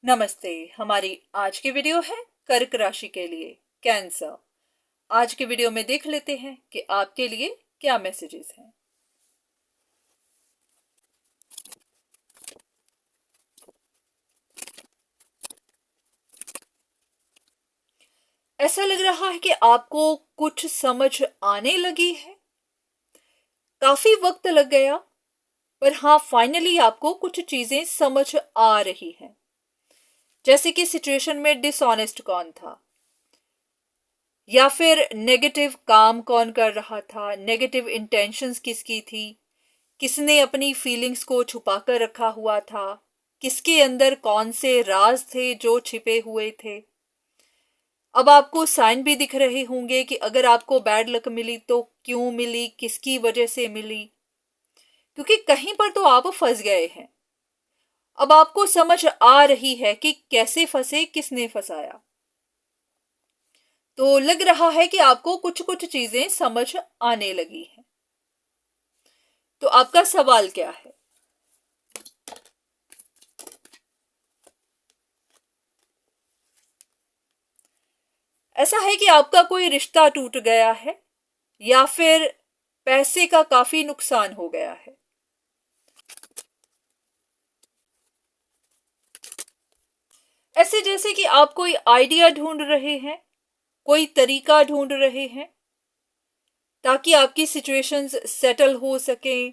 नमस्ते। हमारी आज की वीडियो है कर्क राशि के लिए कैंसर। आज के वीडियो में देख लेते हैं कि आपके लिए क्या मैसेजेस हैं। ऐसा लग रहा है कि आपको कुछ समझ आने लगी है। काफी वक्त लग गया, पर हाँ, फाइनली आपको कुछ चीजें समझ आ रही हैं। जैसे कि सिचुएशन में डिसऑनेस्ट कौन था, या फिर नेगेटिव काम कौन कर रहा था, नेगेटिव इंटेंशंस किसकी थी, किसने अपनी फीलिंग्स को छुपा कर रखा हुआ था, किसके अंदर कौन से राज थे जो छिपे हुए थे। अब आपको साइन भी दिख रहे होंगे कि अगर आपको बैड लक मिली तो क्यों मिली, किसकी वजह से मिली, क्योंकि कहीं पर तो आप फंस गए हैं। अब आपको समझ आ रही है कि कैसे फंसे, किसने फंसाया। तो लग रहा है कि आपको कुछ कुछ चीजें समझ आने लगी हैं। तो आपका सवाल क्या है? ऐसा है कि आपका कोई रिश्ता टूट गया है, या फिर पैसे का काफी नुकसान हो गया है। ऐसे जैसे कि आप कोई आइडिया ढूंढ रहे हैं, कोई तरीका ढूंढ रहे हैं ताकि आपकी सिचुएशंस सेटल हो सके,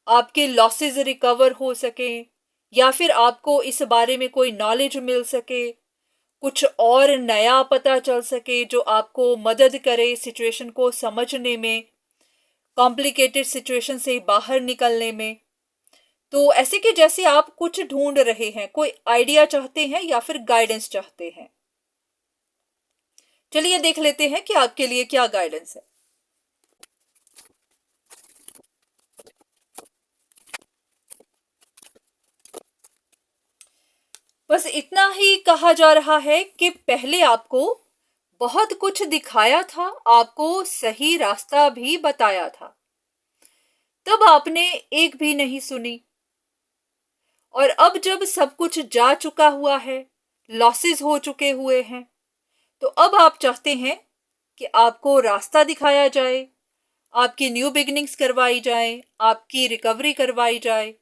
आपके लॉसेस रिकवर हो सके, या फिर आपको इस बारे में कोई नॉलेज मिल सके, कुछ और नया पता चल सके जो आपको मदद करे सिचुएशन को समझने में, कॉम्प्लिकेटेड सिचुएशन से बाहर निकलने में। तो ऐसे कि जैसे आप कुछ ढूंढ रहे हैं, कोई आइडिया चाहते हैं या फिर गाइडेंस चाहते हैं। चलिए देख लेते हैं कि आपके लिए क्या गाइडेंस है। बस इतना ही कहा जा रहा है कि पहले आपको बहुत कुछ दिखाया था, आपको सही रास्ता भी बताया था, तब आपने एक भी नहीं सुनी। और अब जब सब कुछ जा चुका हुआ है, लॉसेस हो चुके हुए हैं, तो अब आप चाहते हैं कि आपको रास्ता दिखाया जाए, आपकी न्यू बिगिनिंग्स करवाई जाए, आपकी रिकवरी करवाई जाए।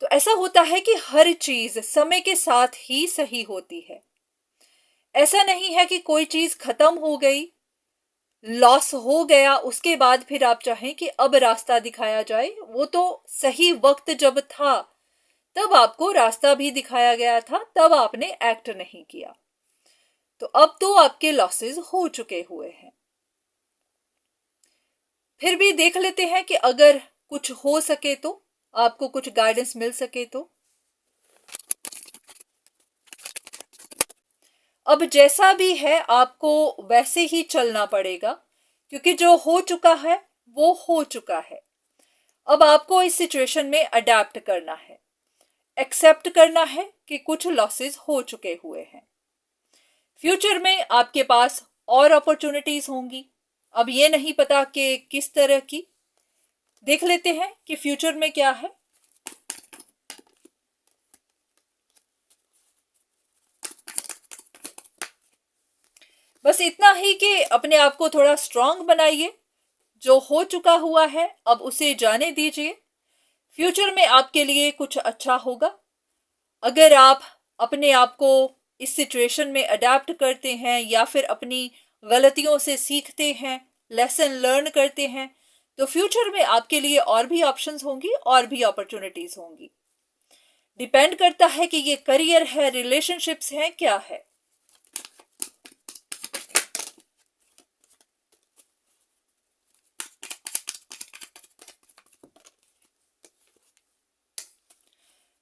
तो ऐसा होता है कि हर चीज समय के साथ ही सही होती है। ऐसा नहीं है कि कोई चीज खत्म हो गई, लॉस हो गया, उसके बाद फिर आप चाहें कि अब रास्ता दिखाया जाए। वो तो सही वक्त जब था तब आपको रास्ता भी दिखाया गया था, तब आपने एक्ट नहीं किया। तो अब तो आपके लॉसेस हो चुके हुए हैं। फिर भी देख लेते हैं कि अगर कुछ हो सके तो, आपको कुछ गाइडेंस मिल सके तो। अब जैसा भी है आपको वैसे ही चलना पड़ेगा, क्योंकि जो हो चुका है वो हो चुका है। अब आपको इस सिचुएशन में अडेप्ट करना है, एक्सेप्ट करना है कि कुछ लॉसेस हो चुके हुए हैं। फ्यूचर में आपके पास और अपॉर्चुनिटीज होंगी। अब ये नहीं पता कि किस तरह की। देख लेते हैं कि फ्यूचर में क्या है। बस इतना ही कि अपने आप को थोड़ा स्ट्रांग बनाइए। जो हो चुका हुआ है अब उसे जाने दीजिए। फ्यूचर में आपके लिए कुछ अच्छा होगा। अगर आप अपने आप को इस सिचुएशन में अडेप्ट करते हैं, या फिर अपनी गलतियों से सीखते हैं, लेसन लर्न करते हैं, तो फ्यूचर में आपके लिए और भी ऑप्शंस होंगी, और भी अपॉर्चुनिटीज होंगी। डिपेंड करता है कि ये करियर है, रिलेशनशिप्स हैं, क्या है।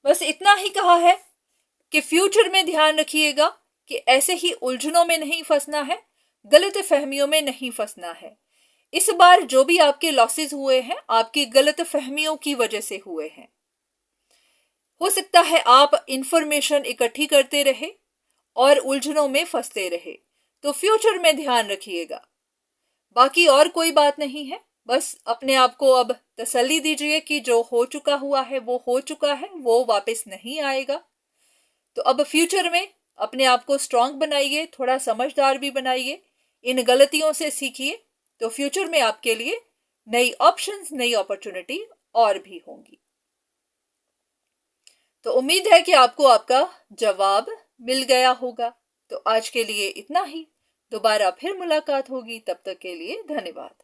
बस इतना ही कहा है कि फ्यूचर में ध्यान रखिएगा कि ऐसे ही उलझनों में नहीं फंसना है, गलत फहमियों में नहीं फंसना है। इस बार जो भी आपके लॉसेस हुए हैं, आपकी गलत फहमियों की वजह से हुए हैं। हो सकता है आप इंफॉर्मेशन इकट्ठी करते रहे और उलझनों में फंसते रहे। तो फ्यूचर में ध्यान रखिएगा। बाकी और कोई बात नहीं है। बस अपने आप को अब तसल्ली दीजिए कि जो हो चुका हुआ है वो हो चुका है, वो वापस नहीं आएगा। तो अब फ्यूचर में अपने आप को स्ट्रांग बनाइए, थोड़ा समझदार भी बनाइए, इन गलतियों से सीखिए, तो फ्यूचर में आपके लिए नई ऑप्शंस, नई अपॉर्चुनिटी और भी होंगी। तो उम्मीद है कि आपको आपका जवाब मिल गया होगा। तो आज के लिए इतना ही, दोबारा फिर मुलाकात होगी, तब तक के लिए धन्यवाद।